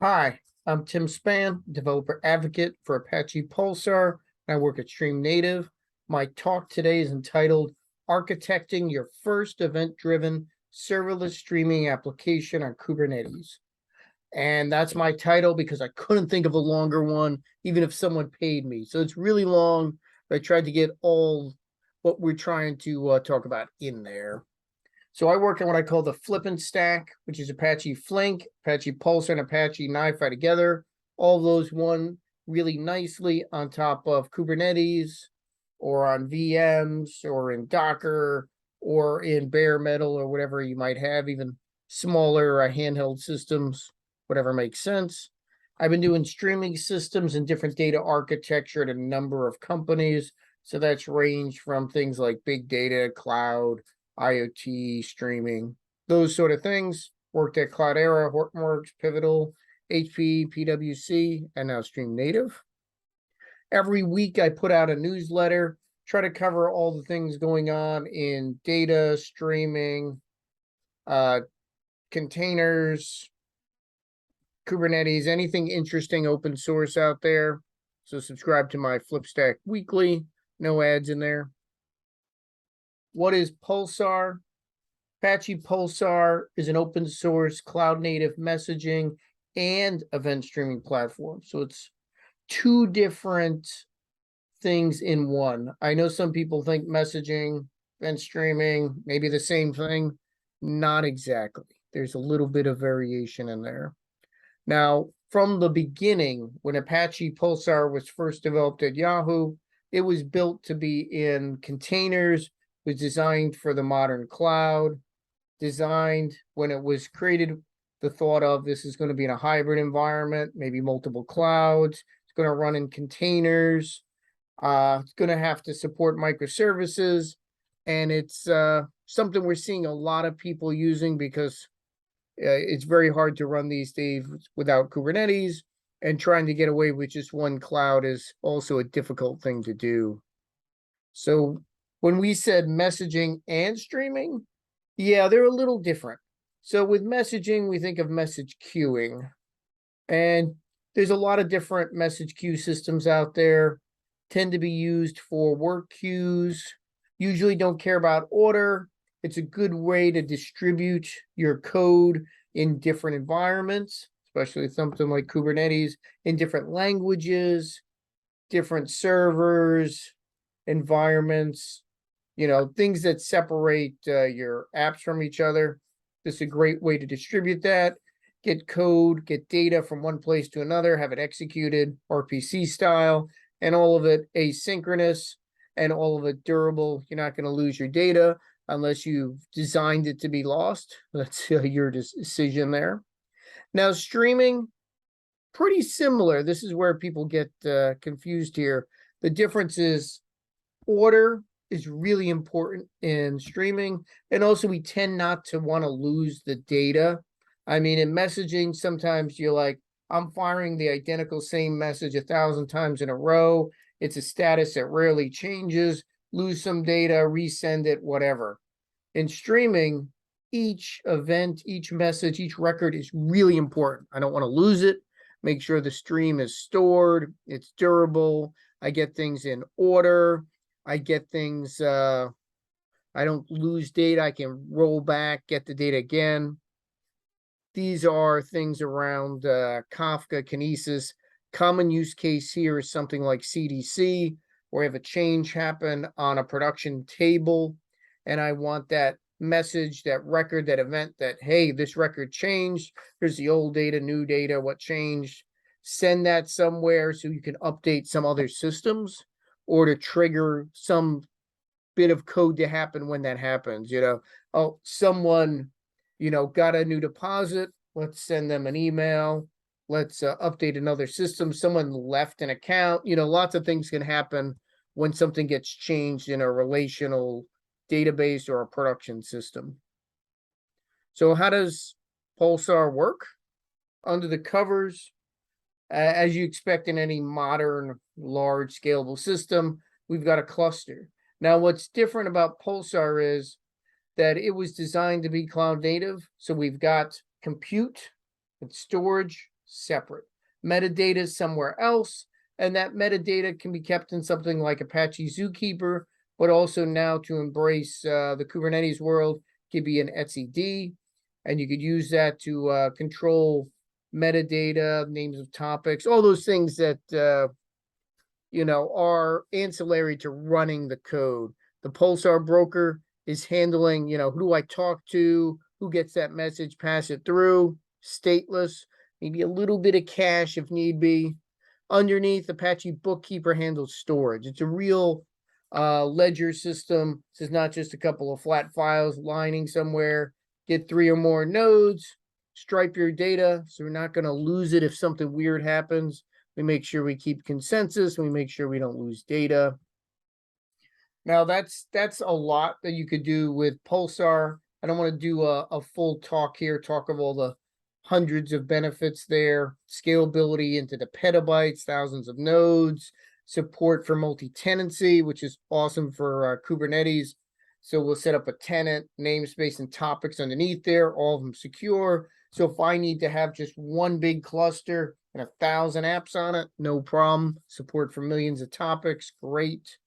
Hi, I'm Tim Spann, developer advocate for Apache Pulsar. I work at Stream Native. My talk today is entitled Architecting Your First Event-Driven Serverless Streaming Application on Kubernetes. And that's my title because I couldn't think of a longer one, even if someone paid me. So it's really long, but I tried to get all what we're trying to talk about in there. So I work on what I call the flippin' stack, which is Apache Flink, Apache Pulsar, and Apache NiFi together. All those one really nicely on top of Kubernetes or on VMs or in Docker or in bare metal or whatever you might have, even smaller handheld systems, whatever makes sense. I've been doing streaming systems and different data architecture at a number of companies. So that's ranged from things like big data, cloud, IoT, streaming, those sort of things. Worked at Cloudera, Hortonworks, Pivotal, HP, PwC, and now Stream Native. Every week I put out a newsletter, try to cover all the things going on in data, streaming, containers, Kubernetes, anything interesting open source out there. So subscribe to my Flipstack weekly, no ads in there. What is Pulsar? Apache Pulsar is an open source cloud native messaging and event streaming platform. So it's two different things in one. I know some people think messaging, event streaming, maybe the same thing. Not exactly. There's a little bit of variation in there. Now, from the beginning, when Apache Pulsar was first developed at Yahoo, it was built to be in containers, was designed for the modern cloud, designed when it was created, the thought of this is going to be in a hybrid environment, maybe multiple clouds. It's going to run in containers. It's going to have to support microservices. And it's something we're seeing a lot of people using because it's very hard to run these days without Kubernetes, and trying to get away with just one cloud is also a difficult thing to do. So when we said messaging and streaming, yeah, they're a little different. So with messaging, we think of message queuing, and there's a lot of different message queue systems out there, tend to be used for work queues, usually don't care about order. It's a good way to distribute your code in different environments, especially something like Kubernetes, in different languages, different servers, environments, things that separate your apps from each other. This is a great way to distribute that, get code, get data from one place to another, have it executed RPC style, and all of it asynchronous and all of it durable. You're not going to lose your data unless you've designed it to be lost. That's your decision there. Now, streaming, pretty similar. This is where people get confused here. The difference is order is really important in streaming. And also we tend not to want to lose the data. I mean, in messaging, sometimes you're like, I'm firing the identical same message 1,000 times in a row. It's a status that rarely changes. Lose some data, resend it, whatever. In streaming, each event, each message, each record is really important. I don't want to lose it. Make sure the stream is stored, it's durable. I get things in order. I get things, I don't lose data. I can roll back, get the data again. These are things around Kafka, Kinesis. Common use case here is something like CDC, where I have a change happen on a production table, and I want that message, that record, that event that, hey, this record changed. Here's the old data, new data, what changed. Send that somewhere so you can update some other systems, or to trigger some bit of code to happen when that happens. Oh, someone, got a new deposit. Let's send them an email. Let's update another system. Someone left an account. Lots of things can happen when something gets changed in a relational database or a production system. So how does Pulsar work? Under the covers, as you expect in any modern, large, scalable system, we've got a cluster. Now, what's different about Pulsar is that it was designed to be cloud native. So we've got compute and storage separate. Metadata is somewhere else, and that metadata can be kept in something like Apache Zookeeper, but also now to embrace the Kubernetes world, could be an etcd, and you could use that to control metadata, names of topics, all those things that are ancillary to running the code. The Pulsar broker is handling, who do I talk to, who gets that message, pass it through, stateless, maybe a little bit of cache if need be. Underneath, Apache Bookkeeper handles storage. It's a real ledger system. This is not just a couple of flat files lining somewhere. Get 3 or more nodes, stripe your data, so we're not going to lose it if something weird happens. We make sure we keep consensus. We make sure we don't lose data. Now that's a lot that you could do with Pulsar. I don't want to do a full talk here, talk of all the hundreds of benefits there, scalability into the petabytes, thousands of nodes, support for multi-tenancy, which is awesome for Kubernetes. So we'll set up a tenant, namespace, and topics underneath there, all of them secure. So if I need to have just one big cluster and 1,000 apps on it, no problem. Support for millions of topics, great.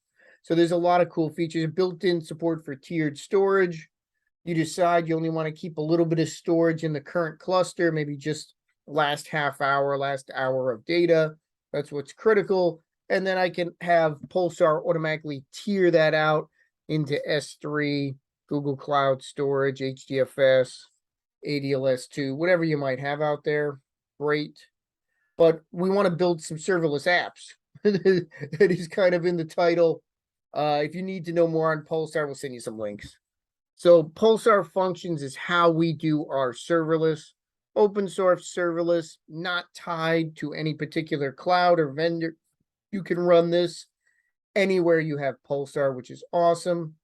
So there's a lot of cool features. Built-in support for tiered storage. You decide you only want to keep a little bit of storage in the current cluster, maybe just last half hour, last hour of data. That's what's critical. And then I can have Pulsar automatically tier that out into S3, Google Cloud Storage, HDFS, ADLS2, whatever you might have out there. Great. But we want to build some serverless apps. That is kind of in the title. If you need to know more on Pulsar, we'll send you some links. So Pulsar Functions is how we do our serverless, open source serverless, not tied to any particular cloud or vendor. You can run this anywhere you have Pulsar, which is awesome.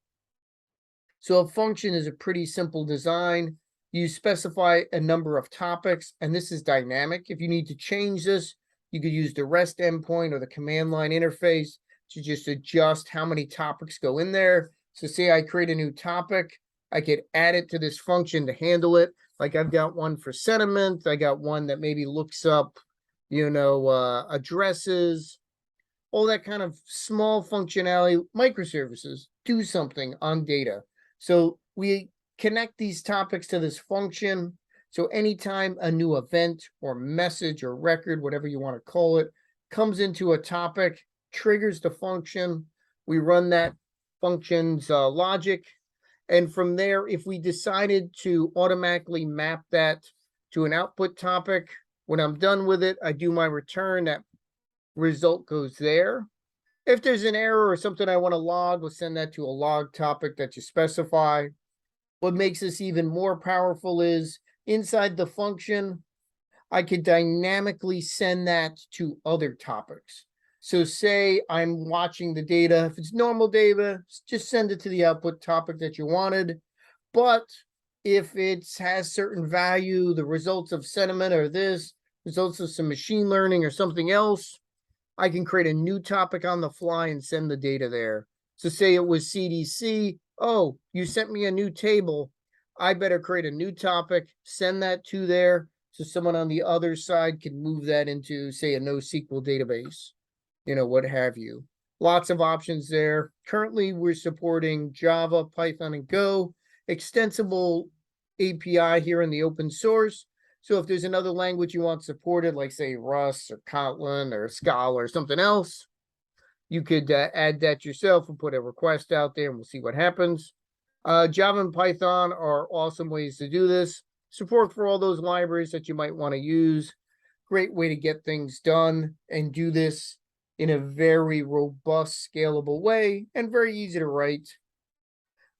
So a function is a pretty simple design. You specify a number of topics, and this is dynamic. If you need to change this, you could use the REST endpoint or the command line interface to just adjust how many topics go in there. So say I create a new topic, I could add it to this function to handle it. Like I've got one for sentiment. I got one that maybe looks up, addresses, all that kind of small functionality, microservices, do something on data. So we connect these topics to this function. So anytime a new event or message or record, whatever you want to call it, comes into a topic, triggers the function, we run that function's logic. And from there, if we decided to automatically map that to an output topic, when I'm done with it, I do my return, that result goes there. If there's an error or something I want to log, we'll send that to a log topic that you specify. What makes this even more powerful is inside the function, I could dynamically send that to other topics. So say I'm watching the data. If it's normal data, just send it to the output topic that you wanted. But if it has certain value, the results of sentiment or this, results of some machine learning or something else, I can create a new topic on the fly and send the data there. So say it was CDC. Oh, you sent me a new table. I better create a new topic, send that to there, so someone on the other side can move that into, say, a NoSQL database, what have you. Lots of options there. Currently, we're supporting Java, Python, and Go. Extensible API here in the open source. So if there's another language you want supported, like, say, Rust or Kotlin or Scala or something else, you could add that yourself and put a request out there, and we'll see what happens. Java and Python are awesome ways to do this. Support for all those libraries that you might want to use. Great way to get things done and do this in a very robust, scalable way, and very easy to write.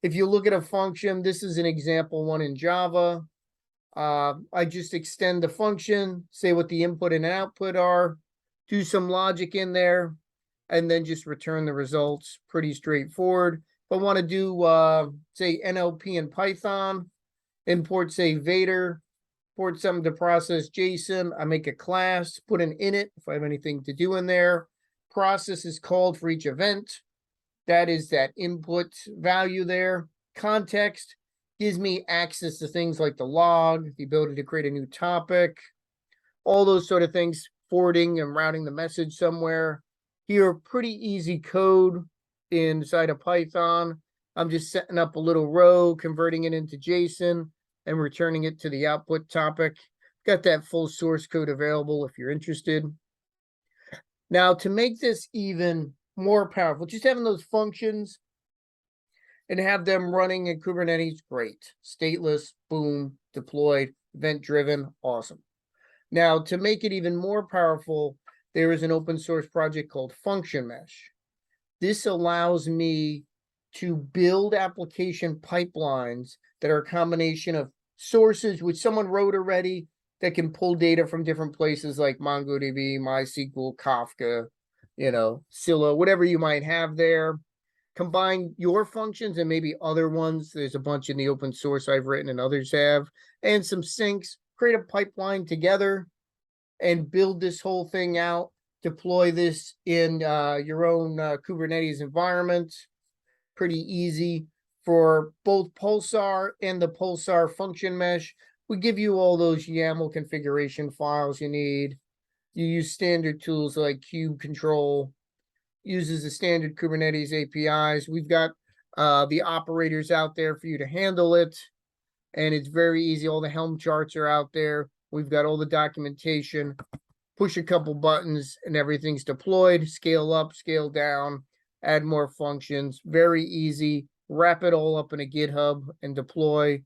If you look at a function, this is an example one in Java. I just extend the function, say what the input and output are, do some logic in there, and then just return the results. Pretty straightforward. If I want to do, say, NLP in Python, import, say, Vader, import something to process JSON. I make a class, put an init if I have anything to do in there. Process is called for each event. That is that input value there. Context gives me access to things like the log, the ability to create a new topic, all those sort of things, forwarding and routing the message somewhere. Here, pretty easy code inside of Python. I'm just setting up a little row, converting it into JSON, and returning it to the output topic. Got that full source code available if you're interested. Now, to make this even more powerful, just having those functions and have them running in Kubernetes, great. Stateless, boom, deployed, event-driven, awesome. Now, to make it even more powerful, there is an open source project called Function Mesh. This allows me to build application pipelines that are a combination of sources which someone wrote already that can pull data from different places like MongoDB, MySQL, Kafka, Scylla, whatever you might have there. Combine your functions and maybe other ones. There's a bunch in the open source I've written and others have, and some syncs, create a pipeline together and build this whole thing out. Deploy this in your own Kubernetes environment. Pretty easy for both Pulsar and the Pulsar function mesh. We give you all those YAML configuration files you need. You use standard tools like kubectl, uses the standard Kubernetes APIs. We've got the operators out there for you to handle it. And it's very easy. All the Helm charts are out there. We've got all the documentation. Push a couple buttons and everything's deployed. Scale up, scale down, add more functions. Very easy. Wrap it all up in a GitHub and deploy.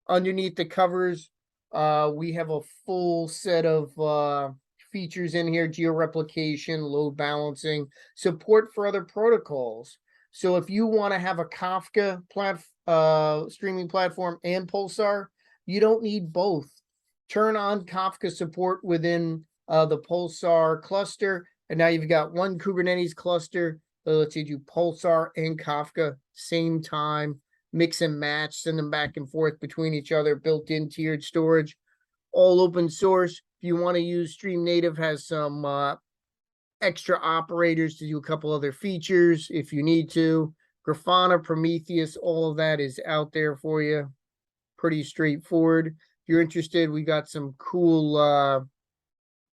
Underneath the covers, we have a full set of features in here: geo-replication, load balancing, support for other protocols. So if you want to have a Kafka streaming platform and Pulsar, you don't need both. Turn on Kafka support within the Pulsar cluster, and now you've got one Kubernetes cluster that lets you do Pulsar and Kafka same time, mix and match, send them back and forth between each other, built-in tiered storage, all open source. If you want to use Stream Native, has some extra operators to do a couple other features if you need to. Grafana, Prometheus, all of that is out there for you. Pretty straightforward. If you're interested, we got some cool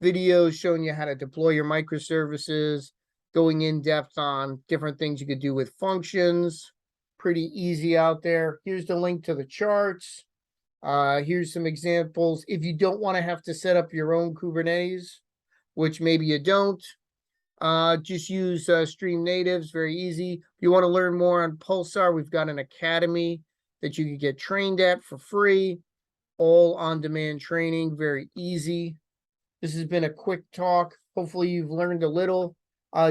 videos showing you how to deploy your microservices, going in depth on different things you could do with functions. Pretty easy out there. Here's the link to the charts. Here's some examples. If you don't want to have to set up your own Kubernetes, which maybe you don't, just use Stream Natives, very easy. If you want to learn more on Pulsar, we've got an academy that you can get trained at for free. All on-demand training, very easy. This has been a quick talk. Hopefully you've learned a little.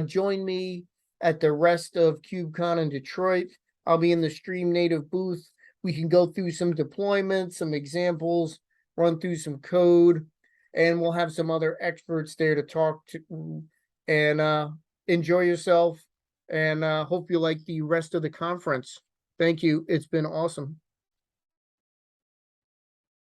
Join me at the rest of KubeCon in Detroit. I'll be in the Stream Native booth. We can go through some deployments, some examples, run through some code, and we'll have some other experts there to talk to. And enjoy yourself, and hope you like the rest of the conference. Thank you. It's been awesome.